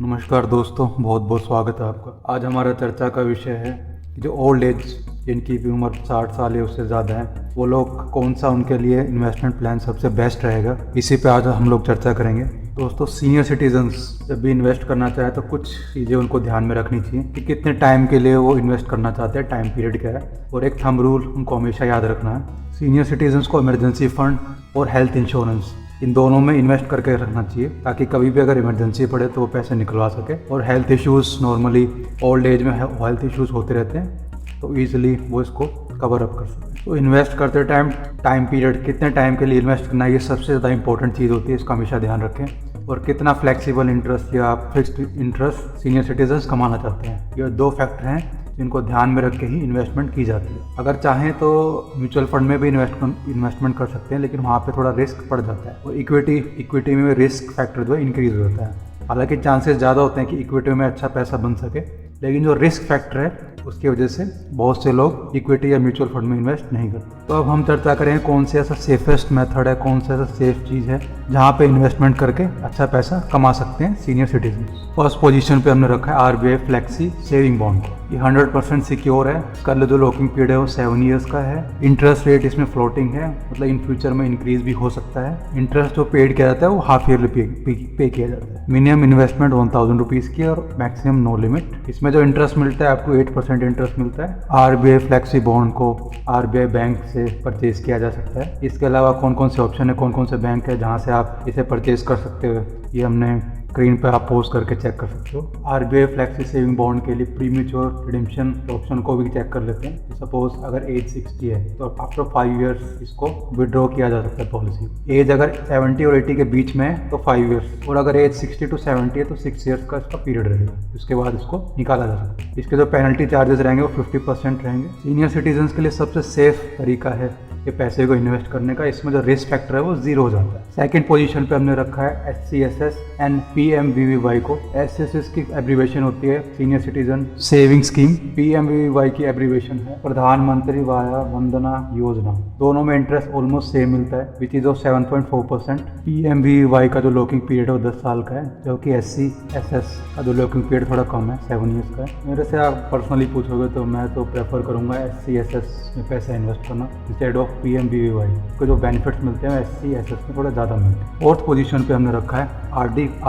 नमस्कार दोस्तों, बहुत बहुत स्वागत है आपका। आज हमारा चर्चा का विषय है कि जो ओल्ड एज, जिनकी भी उम्र 60 साल या उससे ज़्यादा है, वो लोग कौन सा उनके लिए इन्वेस्टमेंट प्लान सबसे बेस्ट रहेगा। इसी पे आज हम लोग चर्चा करेंगे। दोस्तों, सीनियर सिटीजन्स जब भी इन्वेस्ट करना चाहे तो कुछ चीज़ें उनको ध्यान में रखनी चाहिए कि कितने टाइम के लिए वो इन्वेस्ट करना चाहते हैं, टाइम पीरियड क्या है, और एक थंब रूल उनको हमेशा याद रखना है। सीनियर सिटीजन्स को इमरजेंसी फंड और हेल्थ इंश्योरेंस, इन दोनों में इन्वेस्ट करके रखना चाहिए ताकि कभी भी अगर इमरजेंसी पड़े तो वो पैसे निकलवा सके। और health issues, normally old age में हेल्थ इश्यूज़ होते रहते हैं, तो ईजिली वो इसको कवर अप कर सके। तो इन्वेस्ट करते टाइम पीरियड, कितने टाइम के लिए इन्वेस्ट करना है, ये सबसे ज़्यादा इंपॉर्टेंट चीज़ होती है, इसका हमेशा ध्यान रखें। और कितना फ्लेक्सिबल इंटरेस्ट या फिक्स्ड इंटरेस्ट सीनियर सिटीजन्स कमाना चाहते हैं, ये दो फैक्टर हैं जिनको ध्यान में रख के ही इन्वेस्टमेंट की जाती है। अगर चाहें तो म्यूचुअल फंड में भी इन्वेस्टमेंट कर सकते हैं, लेकिन वहाँ पे थोड़ा रिस्क पड़ जाता है। और इक्विटी में रिस्क फैक्टर जो है इंक्रीज हो जाता है। हालांकि चांसेस ज़्यादा होते हैं कि इक्विटी में अच्छा पैसा बन सके, लेकिन जो रिस्क फैक्टर है उसकी वजह से बहुत से लोग इक्विटी या म्यूचुअल फंड में इन्वेस्ट नहीं करते। तो अब हम चर्चा करें कौन से ऐसा सेफेस्ट मेथड है, कौन सा ऐसा सेफ चीज़ है जहाँ पे इन्वेस्टमेंट करके अच्छा पैसा कमा सकते हैं सीनियर सिटीजन। फर्स्ट पोजीशन पे हमने रखा है आरबीआई फ्लेक्सी सेविंग बॉन्ड को। ये 100% सिक्योर है। इसका जो लॉकिंग पीरियड है वो 7 ईयर्स का है। इंटरेस्ट रेट इसमें फ्लोटिंग है, मतलब इन फ्यूचर में इंक्रीज भी हो सकता है। इंटरेस्ट जो पेड किया जाता है वो हाफ ईयरली पे किया जाता है। मिनिमम इन्वेस्टमेंट 1000 रुपीज़ की और मैक्सिमम नो लिमिट। इसमें जो इंटरेस्ट मिलता है अप टू 8% इंटरेस्ट मिलता है। आरबीआई फ्लेक्सी बॉन्ड को आरबीआई बैंक से परचेज किया जा सकता है। इसके अलावा कौन कौन से ऑप्शन है, कौन कौन से बैंक है जहाँ से आप इसे परचेज कर सकते हो, ये हमने स्क्रीन पर आप पोस्ट करके चेक कर सकते हो। आरबीआई फ्लेक्सी सेविंग बॉन्ड के लिए प्रीमेच्योर रिडेम्पशन ऑप्शन को भी चेक कर लेते हैं। सपोज अगर एज 60 है तो आफ्टर 5 ईयर्स इसको विड्रॉ किया जा सकता है पॉलिसी। एज अगर 70 और 80 के बीच में है तो 5 ईयर्स, और अगर एज 60 to 70 है तो 6 ईयर्स का इसका पीरियड रहेगा। उसके बाद इसको निकाला जा सकता है। इसके जो पेनल्टी चार्जेस रहेंगे वो 50% रहेंगे। सीनियर सिटीजन्स के लिए सबसे सेफ तरीका है ये पैसे को इन्वेस्ट करने का। इसमें जो रिस्क फैक्टर है वो 0 हो जाता है। सेकंड पोजीशन पे हमने रखा है SCSS एंड PMVVY को। SCSS की एब्रीवेशन होती है senior citizen saving scheme. PMVVY की एब्रीवेशन है प्रधानमंत्री वाया वंदना योजना। दोनों में इंटरेस्ट ऑलमोस्ट सेम मिलता है, विच इज ऑफ 7.4%। PMVVY का जो लॉकिंग पीरियड है वो 10 साल का है, जबकि SCSS का जो लॉकिंग पीरियड थोड़ा कम है, 7 ईयर्स का है। मेरे से आप पर्सनली पूछोगे तो मैं तो प्रेफर करूंगा SCSS में पैसा इन्वेस्ट करना इंस्टेड ऑफ PMVVY को। जो बेनिफिट्स मिलते हैं SCSS में थोड़ा ज़्यादा मिलते हैं। फोर्थ पोजीशन पे हमने रखा है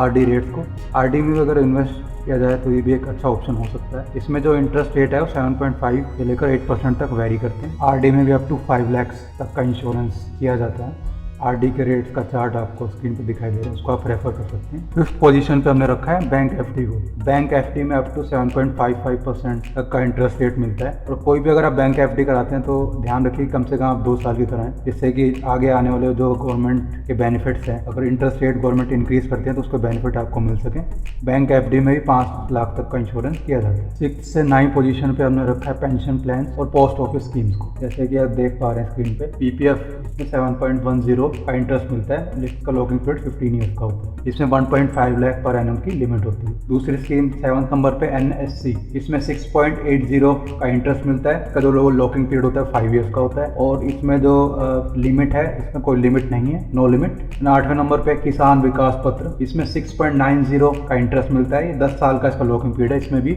RD रेट्स को। RD में अगर इन्वेस्ट किया जाए तो ये भी एक अच्छा ऑप्शन हो सकता है। इसमें जो इंटरेस्ट रेट है वो 7.5 से लेकर 8% तक वेरी करते हैं। RD में भी अप टू 5 लाख तक का इंश्योरेंस किया जाता है। RD के रेट्स का चार्ट आपको स्क्रीन पे दिखाई दे रहा है, उसको आप रेफर कर सकते हैं। फिफ्थ पोजीशन पे हमने रखा है बैंक FD को। बैंक FD में अप टू 7.55% तक का इंटरेस्ट रेट मिलता है। और कोई भी अगर आप बैंक FD कराते हैं तो ध्यान रखिए कम से कम आप 2 साल की कराएं, जिससे कि आगे आने वाले जो गवर्नमेंट के बेनिफिट्स हैं, अगर इंटरेस्ट रेट गवर्नमेंट इंक्रीज करते हैं तो उसको बेनिफिट आपको मिल सके। बैंक FD में भी 5 लाख तक का इंश्योरेंस किया जाता है। 6 से 9 पोजीशन पे हमने रखा है पेंशन प्लान और पोस्ट ऑफिस स्कीम्स को। जैसे कि आप देख पा रहे हैं स्क्रीन पे, PPF में 7.10 का इंटरेस्ट मिलता है, जिसका लॉकिंग पीरियड 15 ईयर्स का होता है। इसमें 1.5 लाख पर एनम की लिमिट होती है। दूसरी स्कीम 7 नंबर पे NSC, इसमें 6.80 का इंटरेस्ट मिलता है, इसका जो लॉकिंग पीरियड होता है 5 ईयर्स का होता है। और इसमें जो लिमिट है, इसमें कोई लिमिट नहीं है, नो लिमिट। 8वें नंबर पे किसान विकास पत्र, इसमें 6.90 का इंटरेस्ट मिलता है, 10 साल का इसका लॉकिंग पीरियड है, इसमें भी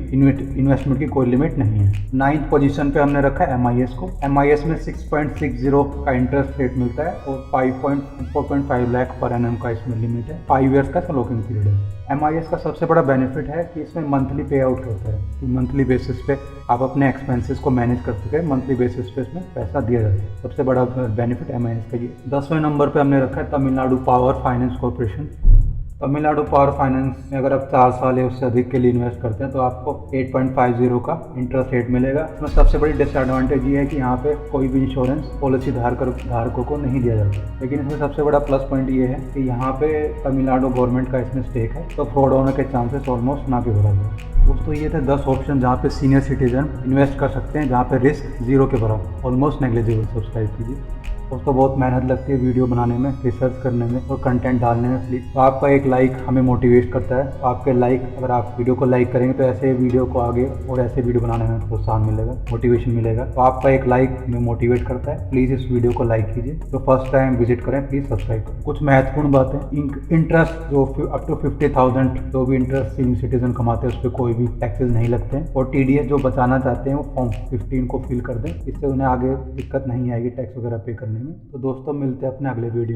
इन्वेस्टमेंट की कोई लिमिट नहीं है। 9th पोजीशन पे हमने रखा है MIS को। MIS में 6.60 का इंटरेस्ट रेट मिलता है और 4.5 लाख पर एनम का इसमें लिमिट है, 5 ईयर्स का लॉकिंग पीरियड है। MIS का सबसे बड़ा बेनिफिट है कि इसमें मंथली पे आउट होता है, कि मंथली बेसिस पे आप अपने एक्सपेंसेस को मैनेज कर सके, मंथली बेसिस पे इसमें पैसा दिया जाता है। सबसे बड़ा बेनिफिट MIS का ये। 10वें नंबर पे हमने रखा है Tamil Nadu power finance corporation. Tamil Nadu power finance में अगर आप 4 साल या उससे अधिक के लिए इन्वेस्ट करते हैं तो आपको 8.50 का इंटरेस्ट रेट मिलेगा। इसमें सबसे बड़ी डिसएडवांटेज ये है कि यहाँ पे कोई भी इंश्योरेंस पॉलिसी धारकों को नहीं दिया जाता। लेकिन इसमें सबसे बड़ा प्लस पॉइंट ये है कि यहाँ पे तमिलनाडु गवर्नमेंट का इसमें स्टेक है, तो फ्रॉड होने के चांसेस ऑलमोस्ट ना के बराबर है। दोस्तों, ये थे 10 ऑप्शन जहाँ पे सीनियर सिटीजन इन्वेस्ट कर सकते हैं, जहाँ पे रिस्क 0 के बराबर, ऑलमोस्ट नेग्लिजिबल। सब्सक्राइब कीजिए। उसको बहुत मेहनत लगती है वीडियो बनाने में, रिसर्च करने में और कंटेंट डालने में। प्लीज तो आपका एक लाइक हमें मोटिवेट करता है। तो आपके लाइक, अगर आप वीडियो को लाइक करेंगे तो ऐसे वीडियो को आगे और ऐसे वीडियो बनाने में प्रोत्साहन मिलेगा, मोटिवेशन मिलेगा। तो आपका एक लाइक हमें मोटिवेट करता है। प्लीज इस वीडियो को लाइक कीजिए। तो फर्स्ट टाइम विजिट करें प्लीज सब्सक्राइब करें। कुछ महत्वपूर्ण बातें, इंटरेस्ट जो अप टू 50,000 जो भी इंटरेस्ट सीनियर सिटीजन कमाते हैं उस पर कोई भी टैक्सेस नहीं लगते हैं। और TDS जो बचाना चाहते हैं वो फॉर्म 15 को फिल कर दें, इससे उन्हें आगे दिक्कत नहीं आएगी टैक्स वगैरह पे करने में। तो दोस्तों मिलते हैं अपने अगले वीडियो।